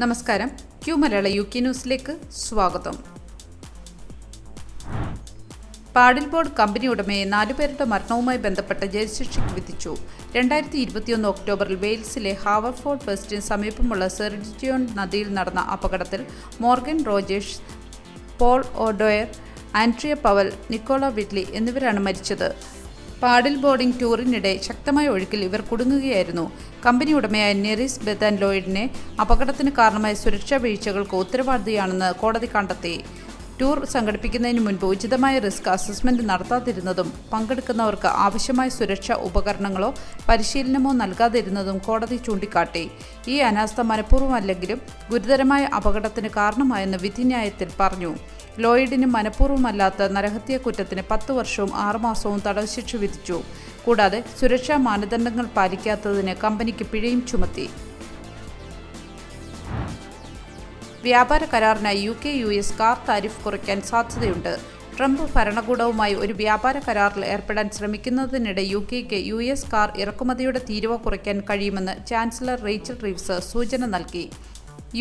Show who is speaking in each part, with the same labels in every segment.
Speaker 1: നമസ്കാരം. ക്യൂ മലയാള UK ന്യൂസിലേക്ക് സ്വാഗതം. പാഡിൽ ബോർഡ് കമ്പനി ഉടമയെ 4 പേരുടെ മരണവുമായി ബന്ധപ്പെട്ട ജയിൽ ശിക്ഷയ്ക്ക് വിധിച്ചു. 2021 ഒക്ടോബറിൽ വെയിൽസിലെ ഹാവർഫോർഡ് വെസ്റ്റിന് സമീപമുള്ള സെർജിയോൺ നദിയിൽ നടന്ന അപകടത്തിൽ Morgan Rogers, Paul O'Dwyer, Andrea Powell, Nicola Whitley എന്നിവരാണ് മരിച്ചത്. പാഡിൽ ബോർഡിംഗ് ടൂറിനിടെ ശക്തമായ ഒഴുക്കിൽ ഇവർ കുടുങ്ങുകയായിരുന്നു. കമ്പനി ഉടമയായ നെറിസ് ബെതാൻ ലോയിഡിനെ അപകടത്തിന് കാരണമായ സുരക്ഷാ വീഴ്ചകൾക്ക് ഉത്തരവാദിയാണെന്ന് കോടതി കണ്ടെത്തി. ടൂർ സംഘടിപ്പിക്കുന്നതിന് മുൻപ് ഉചിതമായ റിസ്ക് അസസ്മെന്റ് നടത്താതിരുന്നതും പങ്കെടുക്കുന്നവർക്ക് ആവശ്യമായ സുരക്ഷാ ഉപകരണങ്ങളോ പരിശീലനമോ നൽകാതിരുന്നതും കോടതി ചൂണ്ടിക്കാട്ടി. ഈ അനാസ്ഥ മനഃപൂർവ്വമല്ലെങ്കിലും ഗുരുതരമായ അപകടത്തിന് കാരണമായെന്ന് വിധിന്യായത്തിൽ പറഞ്ഞു. ലോയിഡിന് മനഃപൂർവ്വമല്ലാത്ത നരഹത്യാ കുറ്റത്തിന് 10 വർഷവും 6 മാസവും തടവ് ശിക്ഷ വിധിച്ചു. കൂടാതെ സുരക്ഷാ മാനദണ്ഡങ്ങൾ പാലിക്കാത്തതിന് കമ്പനിക്ക് പിഴയും ചുമത്തി. വ്യാപാര കരാറിനായി UK-US കാർ താരിഫ് കുറയ്ക്കാൻ സാധ്യതയുണ്ട്. ട്രംപ് ഭരണകൂടവുമായി ഒരു വ്യാപാര കരാറിൽ ഏർപ്പെടാൻ ശ്രമിക്കുന്നതിനിടെ UKക്ക് US കാർ ഇറക്കുമതിയുടെ തീരുവ കുറയ്ക്കാൻ കഴിയുമെന്ന് ചാൻസലർ റേച്ചൽ റീവ്സ് സൂചന നൽകി.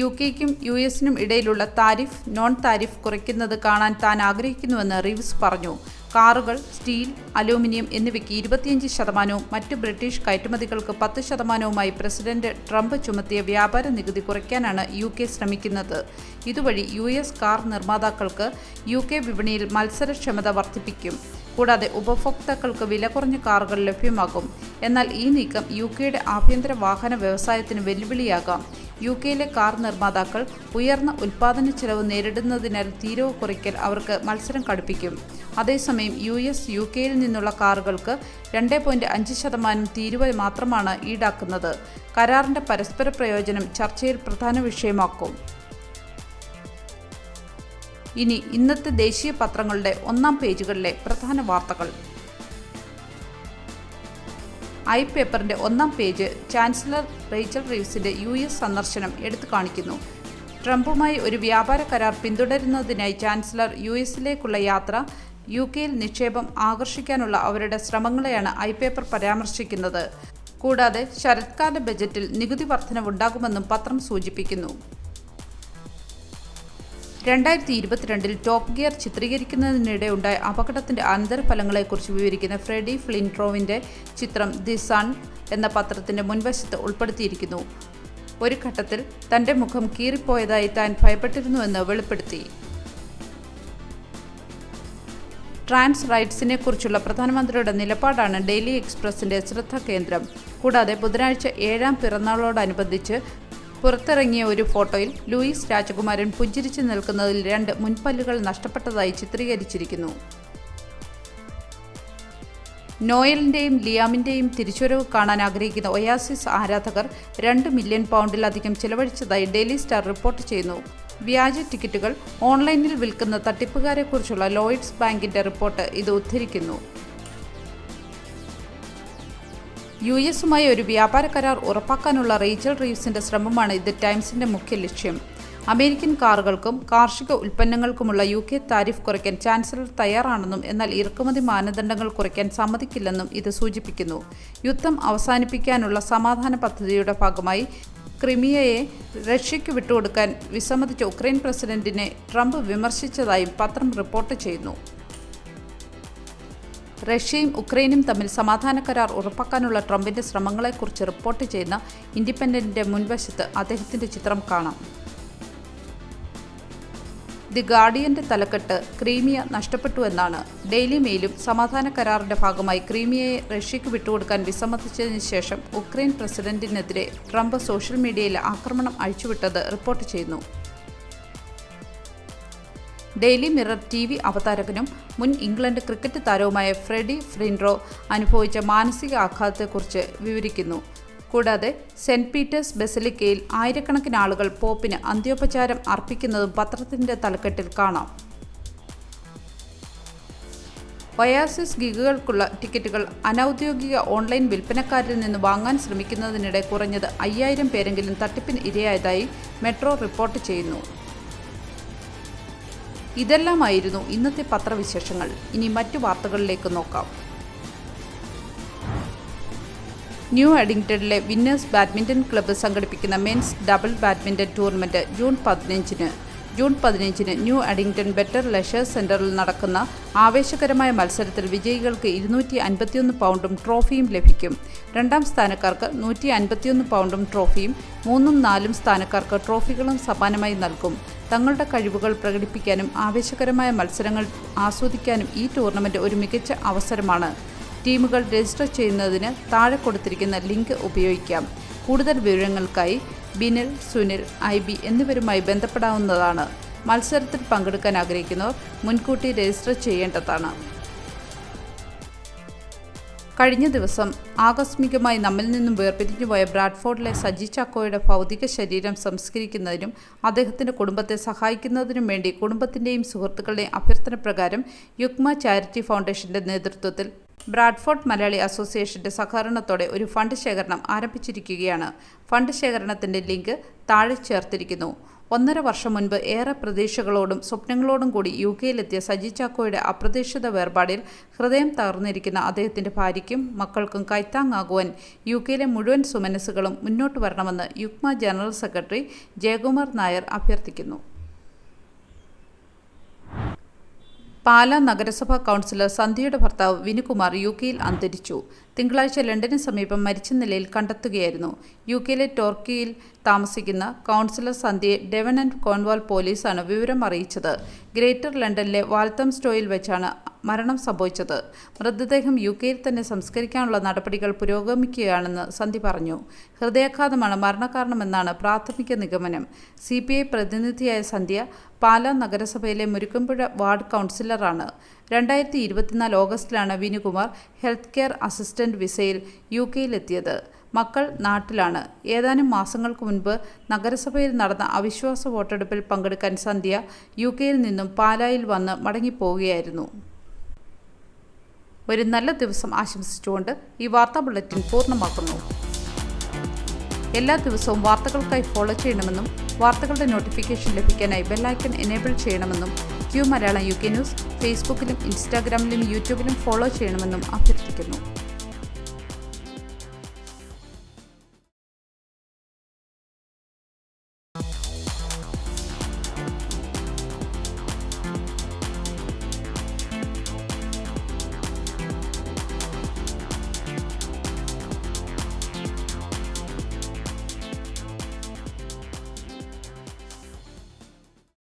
Speaker 1: UKയ്ക്കും US-നും ഇടയിലുള്ള താരിഫ്, നോൺ താരിഫ് കുറയ്ക്കുന്നത് കാണാൻ താൻ ആഗ്രഹിക്കുന്നുവെന്ന് റീവ്സ് പറഞ്ഞു. കാറുകൾ, സ്റ്റീൽ, അലൂമിനിയം എന്നിവയ്ക്ക് 25%വും മറ്റ് ബ്രിട്ടീഷ് കയറ്റുമതികൾക്ക് 10%വുമായി പ്രസിഡന്റ് ട്രംപ് ചുമത്തിയ വ്യാപാര നികുതി കുറയ്ക്കാനാണ് UK ശ്രമിക്കുന്നത്. ഇതുവഴി US കാർ നിർമ്മാതാക്കൾക്ക് UK വിപണിയിൽ മത്സരക്ഷമത വർദ്ധിപ്പിക്കും. കൂടാതെ ഉപഭോക്താക്കൾക്ക് വില കുറഞ്ഞ കാറുകൾ ലഭ്യമാകും. എന്നാൽ ഈ നീക്കം UKയുടെ ആഭ്യന്തര വാഹന വ്യവസായത്തിന് വെല്ലുവിളിയാകാം. UKയിലെ കാർ നിർമ്മാതാക്കൾ ഉയർന്ന ഉൽപ്പാദന ചെലവ് നേരിടുന്നതിനാൽ തീരുവ കുറയ്ക്കൽ അവർക്ക് മത്സരം കടുപ്പിക്കും. അതേസമയം US UKയിൽ നിന്നുള്ള കാറുകൾക്ക് 2.5% തീരുവ മാത്രമാണ് ഈടാക്കുന്നത്. കരാറിന്റെ പരസ്പര പ്രയോജനം ചർച്ചയിൽ പ്രധാന വിഷയമാക്കും. ഇനി ഇന്നത്തെ ദേശീയ പത്രങ്ങളുടെ 1-ാം പേജുകളിലെ പ്രധാന വാർത്തകൾ. പേപ്പറിന്റെ 1-ാം പേജ് ചാൻസലർ റേച്ചൽ റീവ്സിന്റെ US സന്ദർശനം എടുത്തു കാണിക്കുന്നു. ട്രംപുമായി ഒരു വ്യാപാര കരാർ പിന്തുടരുന്നതിനായി ചാൻസലർ US-ലേക്കുള്ള യാത്ര, UKയിൽ നിക്ഷേപം ആകർഷിക്കാനുള്ള അവരുടെ ശ്രമങ്ങളെയാണ് പേപ്പർ പരാമർശിക്കുന്നത്. കൂടാതെ ശരത്കാല ബജറ്റിൽ നികുതി വർധനവുണ്ടാകുമെന്നും പത്രം സൂചിപ്പിക്കുന്നു. 2022 ടോപ്പ് ഗിയർ ചിത്രീകരിക്കുന്നതിനിടെ ഉണ്ടായ അപകടത്തിന്റെ അനന്തരഫലങ്ങളെക്കുറിച്ച് വിവരിക്കുന്ന ഫ്രെഡി ഫ്ലിൻട്രോവിന്റെ ചിത്രം ദി സൺ എന്ന പത്രത്തിന്റെ മുൻവശത്ത് ഉൾപ്പെടുത്തിയിരിക്കുന്നു. ഒരു ഘട്ടത്തിൽ തന്റെ മുഖം കീറിപ്പോയതായി താൻ ഭയപ്പെട്ടിരുന്നുവെന്ന് വെളിപ്പെടുത്തി. ട്രാൻസ് റൈറ്റ്സിനെ കുറിച്ചുള്ള പ്രധാനമന്ത്രിയുടെ നിലപാടാണ് ഡെയിലി എക്സ്പ്രസിന്റെ ശ്രദ്ധാകേന്ദ്രം. കൂടാതെ ബുധനാഴ്ച 7ാം പിറന്നാളോടനുബന്ധിച്ച് പുറത്തിറങ്ങിയ ഒരു ഫോട്ടോയിൽ ലൂയിസ് രാജകുമാരൻ പുഞ്ചിരിച്ചു നിൽക്കുന്നതിൽ 2 മുൻപല്ലുകൾ നഷ്ടപ്പെട്ടതായി ചിത്രീകരിച്ചിരിക്കുന്നു. നോയലിന്റെയും ലിയാമിന്റെയും തിരിച്ചുവരവ് കാണാൻ ആഗ്രഹിക്കുന്ന ഒയാസിസ് ആരാധകർ 2 മില്യൺ പൗണ്ടിലധികം ചെലവഴിച്ചതായി ഡെയിലി സ്റ്റാർ റിപ്പോർട്ട് ചെയ്യുന്നു. വ്യാജ ടിക്കറ്റുകൾ ഓൺലൈനിൽ വിൽക്കുന്ന തട്ടിപ്പുകാരെക്കുറിച്ചുള്ള ലോയിഡ്സ് ബാങ്കിന്റെ റിപ്പോർട്ട് ഇത് ഉദ്ധരിക്കുന്നു. US-യുമായി ഒരു വ്യാപാര കരാർ ഉറപ്പാക്കാനുള്ള റേച്ചൽ റീവ്സിന്റെ ശ്രമമാണ് ദി ടൈംസിന്റെ മുഖ്യ ലക്ഷ്യം. അമേരിക്കൻ കാറുകൾക്കും കാർഷിക ഉൽപ്പന്നങ്ങൾക്കുമുള്ള UK താരിഫ് കുറയ്ക്കാൻ ചാൻസലർ തയ്യാറാണെന്നും എന്നാൽ ഇറക്കുമതി മാനദണ്ഡങ്ങൾ കുറയ്ക്കാൻ സമ്മതിക്കില്ലെന്നും ഇത് സൂചിപ്പിക്കുന്നു. യുദ്ധം അവസാനിപ്പിക്കാനുള്ള സമാധാന പദ്ധതിയുടെ ഭാഗമായി ക്രിമിയയെ റഷ്യയ്ക്ക് വിട്ടുകൊടുക്കാൻ വിസമ്മതിച്ച ഉക്രൈൻ പ്രസിഡന്റിനെ ട്രംപ് വിമർശിച്ചതായും പത്രം റിപ്പോർട്ട് ചെയ്യുന്നു. റഷ്യയും ഉക്രൈനും തമ്മിൽ സമാധാന കരാർ ഉറപ്പാക്കാനുള്ള ട്രംപിന്റെ ശ്രമങ്ങളെക്കുറിച്ച് റിപ്പോർട്ട് ചെയ്യുന്ന ഇൻഡിപെൻഡന്റിന്റെ മുൻവശത്ത് അദ്ദേഹത്തിന്റെ ചിത്രം കാണാം. ദി ഗാർഡിയന്റെ തലക്കെട്ട് ക്രീമിയ നഷ്ടപ്പെട്ടുവെന്നാണ്. ഡെയിലി മെയിലും സമാധാന കരാറിന്റെ ഭാഗമായി ക്രീമിയയെ റഷ്യയ്ക്ക് വിട്ടുകൊടുക്കാൻ വിസമ്മതിച്ചതിന് ശേഷം ഉക്രൈൻ പ്രസിഡന്റിനെതിരെ ട്രംപ് സോഷ്യൽ മീഡിയയിൽ ആക്രമണം അഴിച്ചുവിട്ടത് റിപ്പോർട്ട് ചെയ്യുന്നു. ഡെയിലി മിറർ TV അവതാരകനും മുൻ ഇംഗ്ലണ്ട് ക്രിക്കറ്റ് താരവുമായ ഫ്രെഡി ഫ്ലിൻട്രോ അനുഭവിച്ച മാനസിക ആഘാതത്തെക്കുറിച്ച് വിവരിക്കുന്നു. കൂടാതെ സെന്റ് പീറ്റേഴ്സ് ബസിലിക്കയിൽ ആയിരക്കണക്കിന് ആളുകൾ പോപ്പിന് അന്ത്യോപചാരം അർപ്പിക്കുന്നതും പത്രത്തിന്റെ തലക്കെട്ടിൽ കാണാം. ഒയാസിസ് ഗിഗുകൾക്കുള്ള ടിക്കറ്റുകൾ അനൌദ്യോഗിക ഓൺലൈൻ വിൽപ്പനക്കാരിൽ നിന്ന് വാങ്ങാൻ ശ്രമിക്കുന്നതിനിടെ കുറഞ്ഞത് 5000 പേരെങ്കിലും തട്ടിപ്പിന് ഇരയായതായി മെട്രോ റിപ്പോർട്ട് ചെയ്യുന്നു. ഇതെല്ലാമായിരുന്നു ഇന്നത്തെ പത്രവിശേഷങ്ങൾ. ഇനി മറ്റു വാർത്തകളിലേക്ക് നോക്കാം. ന്യൂ എഡിങ്ടണിലെ വിന്നേഴ്സ് ബാഡ്മിൻ്റൺ ക്ലബ്ബ് സംഘടിപ്പിക്കുന്ന men's double badminton tournament June 15 New Edlington Better Leisure സെൻ്ററിൽ നടക്കുന്ന ആവേശകരമായ മത്സരത്തിൽ വിജയികൾക്ക് 251 പൗണ്ടും ട്രോഫിയും ലഭിക്കും. 2ാം സ്ഥാനക്കാർക്ക് 151 പൗണ്ടും ട്രോഫിയും 3ഉം 4ഉം സ്ഥാനക്കാർക്ക് ട്രോഫികളും സമ്മാനമായി നൽകും. തങ്ങളുടെ കഴിവുകൾ പ്രകടിപ്പിക്കാനും ആവേശകരമായ മത്സരങ്ങൾ ആസ്വദിക്കാനും ഈ ടൂർണമെൻറ്റ് ഒരു മികച്ച അവസരമാണ്. ടീമുകൾ രജിസ്റ്റർ ചെയ്യുന്നതിന് താഴെ കൊടുത്തിരിക്കുന്ന ലിങ്ക് ഉപയോഗിക്കാം. കൂടുതൽ വിവരങ്ങൾക്കായി ബിനിൽ, സുനിൽ, IB എന്നിവരുമായി ബന്ധപ്പെടാവുന്നതാണ്. മത്സരത്തിൽ പങ്കെടുക്കാൻ ആഗ്രഹിക്കുന്നവർ മുൻകൂട്ടി രജിസ്റ്റർ ചെയ്യേണ്ടതാണ്. കഴിഞ്ഞ ദിവസം ആകസ്മികമായി നമ്മിൽ നിന്നും വേർപിരിഞ്ഞുപോയ ബ്രാഡ്ഫോർഡിലെ സജി ചാക്കോയുടെ ഭൗതിക ശരീരം സംസ്കരിക്കുന്നതിനും അദ്ദേഹത്തിൻ്റെ കുടുംബത്തെ സഹായിക്കുന്നതിനും വേണ്ടി കുടുംബത്തിൻ്റെയും സുഹൃത്തുക്കളുടെയും അഭ്യർത്ഥന പ്രകാരം യുക്മ ചാരിറ്റി ഫൗണ്ടേഷൻ്റെ നേതൃത്വത്തിൽ ബ്രാഡ്ഫോർഡ് മലയാളി അസോസിയേഷൻ്റെ സഹകരണത്തോടെ ഒരു ഫണ്ട് ശേഖരണം ആരംഭിച്ചിരിക്കുകയാണ്. ഫണ്ട് ശേഖരണത്തിൻ്റെ ലിങ്ക് താഴെ ചേർത്തിരിക്കുന്നു. 1.5 വർഷം മുൻപ് ഏറെ പ്രതീക്ഷകളോടും സ്വപ്നങ്ങളോടും കൂടി UK-യിലെത്തിയ സജി ചാക്കോയുടെ അപ്രതീക്ഷിത വേർപാടിൽ ഹൃദയം തകർന്നിരിക്കുന്ന അദ്ദേഹത്തിൻ്റെ ഭാര്യയ്ക്കും മക്കൾക്കും കൈത്താങ്ങാകുവാൻ UK-യിലെ മുഴുവൻ സുമനസ്സുകളും മുന്നോട്ട് വരണമെന്ന് യുക്മ ജനറൽ സെക്രട്ടറി ജയകുമാർ നായർ അഭ്യർത്ഥിക്കുന്നു. പാലാ നഗരസഭാ കൗൺസിലർ സന്ധ്യയുടെ ഭർത്താവ് വിനുകുമാർ UK-യിൽ അന്തരിച്ചു. തിങ്കളാഴ്ച ലണ്ടന് സമീപം മരിച്ച നിലയിൽ കണ്ടെത്തുകയായിരുന്നു. UK-യിലെ ടോർക്കിയിൽ താമസിക്കുന്ന കൗൺസിലർ സന്ധ്യയെ ഡെവൻ ആൻഡ് കോൺവാൾ പോലീസാണ് വിവരം അറിയിച്ചത്. ഗ്രേറ്റർ ലണ്ടനിലെ വാൽത്തംസ്റ്റോയിൽ വെച്ചാണ് മരണം സംഭവിച്ചത്. മൃതദേഹം UK-യിൽ തന്നെ സംസ്കരിക്കാനുള്ള നടപടികൾ പുരോഗമിക്കുകയാണെന്ന് സന്ധ്യ പറഞ്ഞു. ഹൃദയാഘാതമാണ് മരണകാരണമെന്നാണ് പ്രാഥമിക നിഗമനം. CPI പ്രതിനിധിയായ സന്ധ്യ പാലാ നഗരസഭയിലെ മുരുക്കമ്പുഴ വാർഡ് കൗൺസിലറാണ്. 2024 ഓഗസ്റ്റിലാണ് വിനുകുമാർ ഹെൽത്ത് കെയർ അസിസ്റ്റന്റ് വിസയിൽ UK-യിലെത്തിയത്. മക്കൾ നാട്ടിലാണ്. ഏതാനും മാസങ്ങൾക്ക് മുൻപ് നഗരസഭയിൽ നടന്ന അവിശ്വാസ വോട്ടെടുപ്പിൽ പങ്കെടുക്കാൻ സന്ധ്യ UK-യിൽ നിന്നും പാലായിൽ വന്ന് മടങ്ങിപ്പോവുകയായിരുന്നു. ഒരു നല്ല ദിവസം ആശംസിച്ചുകൊണ്ട് ഈ വാർത്താ ബുള്ളറ്റിൻ പൂർണ്ണമാക്കുന്നു. എല്ലാ ദിവസവും വാർത്തകൾക്കായി ഫോളോ ചെയ്യണമെന്നും വാർത്തകളുടെ നോട്ടിഫിക്കേഷൻ ലഭിക്കാനായി ബെല്ലൈക്കൺ എനേബിൾ ചെയ്യണമെന്നും Q മലയാളം UK ന്യൂസ് ഫേസ്ബുക്കിലും ഇൻസ്റ്റാഗ്രാമിലും യൂട്യൂബിലും ഫോളോ ചെയ്യണമെന്നും അഭ്യർത്ഥിക്കുന്നു.